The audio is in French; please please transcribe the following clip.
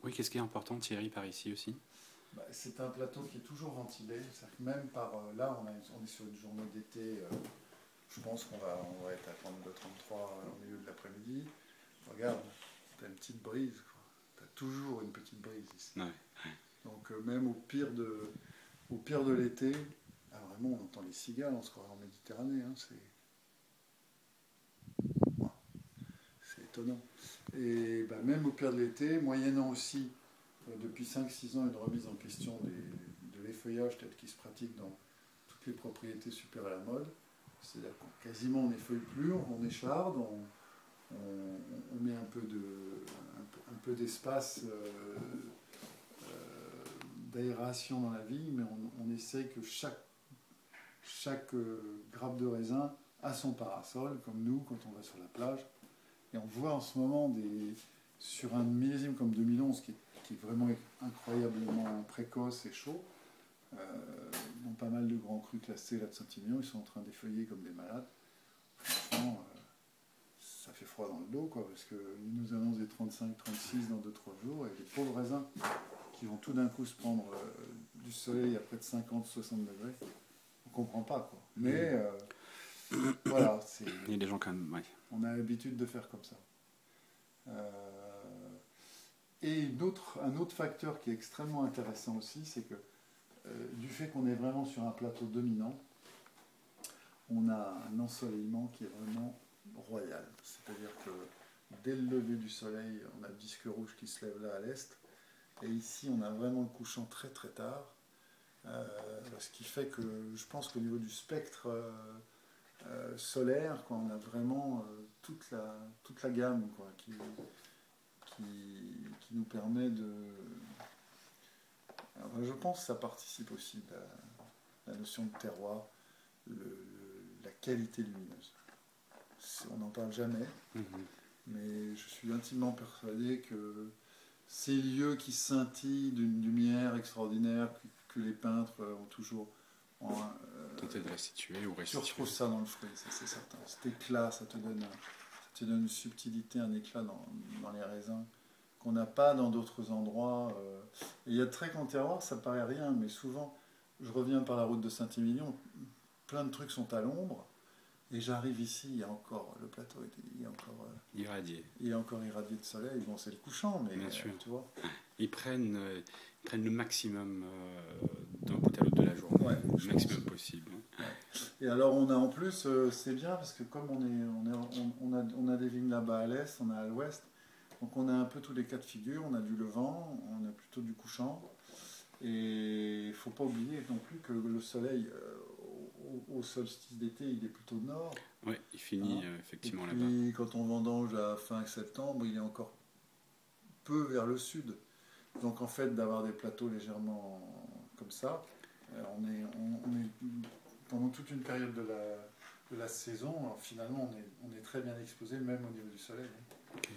Oui, qu'est-ce qui est important, Thierry, par ici aussi? Bah, c'est un plateau qui est toujours ventilé. C'est-à-dire que même par là, on est sur une journée d'été. Je pense qu'on va être à 32-33 au milieu de l'après-midi. Regarde, t'as une petite brise. Tu as toujours une petite brise ici. Ouais. Donc même au pire de l'été, ah, vraiment on entend les cigales, on se croirait en Méditerranée. Hein, ouais, c'est étonnant. Et bah, même au pire de l'été, moyennant aussi depuis 5-6 ans une remise en question de l'effeuillage tel qu'il se pratique dans toutes les propriétés super à la mode. C'est-à-dire qu'on quasiment on n'effeuille plus, on écharde, on met un peu d'espace d'aération dans la vigne, mais on essaie que chaque grappe de raisin a son parasol, comme nous quand on va sur la plage. Et on voit en ce moment, sur un millésime comme 2011, qui est vraiment incroyablement précoce et chaud, dont pas mal de grands crus classés là de Saint-Emilion, ils sont en train d'effeuiller comme des malades. Franchement, ça fait froid dans le dos, quoi, parce qu'ils nous annoncent des 35-36 dans 2-3 jours, et les pauvres raisins qui vont tout d'un coup se prendre du soleil à près de 50-60 degrés, on comprend pas, quoi. Mais voilà, il y a des gens quand même, ouais. On a l'habitude de faire comme ça. Et un autre facteur qui est extrêmement intéressant aussi, c'est que du fait qu'on est vraiment sur un plateau dominant, on a un ensoleillement qui est vraiment royal. C'est-à-dire que dès le lever du soleil, on a le disque rouge qui se lève là à l'est, et ici on a vraiment le couchant très très tard, ce qui fait que je pense qu'au niveau du spectre solaire, quoi, on a vraiment toute la gamme, quoi, qui nous permet de... Alors, je pense que ça participe aussi de la notion de terroir, la qualité lumineuse. On n'en parle jamais, mais je suis intimement persuadé que ces lieux qui scintillent d'une lumière extraordinaire que les peintres ont toujours tenté de restituer ou restituer. Tu retrouves ça dans le fruit, ça c'est certain. Cet éclat, ça te donne une subtilité, un éclat dans les raisins qu'on n'a pas dans d'autres endroits. Et il y a de très grands terroirs, ça paraît rien, mais souvent, je reviens par la route de Saint-Émilion, plein de trucs sont à l'ombre, et j'arrive ici, il y a encore, le plateau il est encore irradié. Il est encore irradié de soleil. Bon, c'est le couchant, mais bien sûr. Tu vois. Ils prennent le maximum d'un bout à l'autre de la journée, ouais, le maximum possible. Ouais. Et alors on a en plus, c'est bien parce que comme on a des vignes là-bas à l'est, on a à l'ouest, donc on a un peu tous les cas de figure. On a du levant, on a plutôt du couchant, et il ne faut pas oublier non plus que le soleil au solstice d'été, il est plutôt nord. Oui, il finit effectivement là-bas. Et puis quand on vendange à fin septembre, il est encore peu vers le sud. Donc en fait, d'avoir des plateaux légèrement comme ça, on est pendant toute une période de la saison, alors finalement on est très bien exposé, même au niveau du soleil. Okay.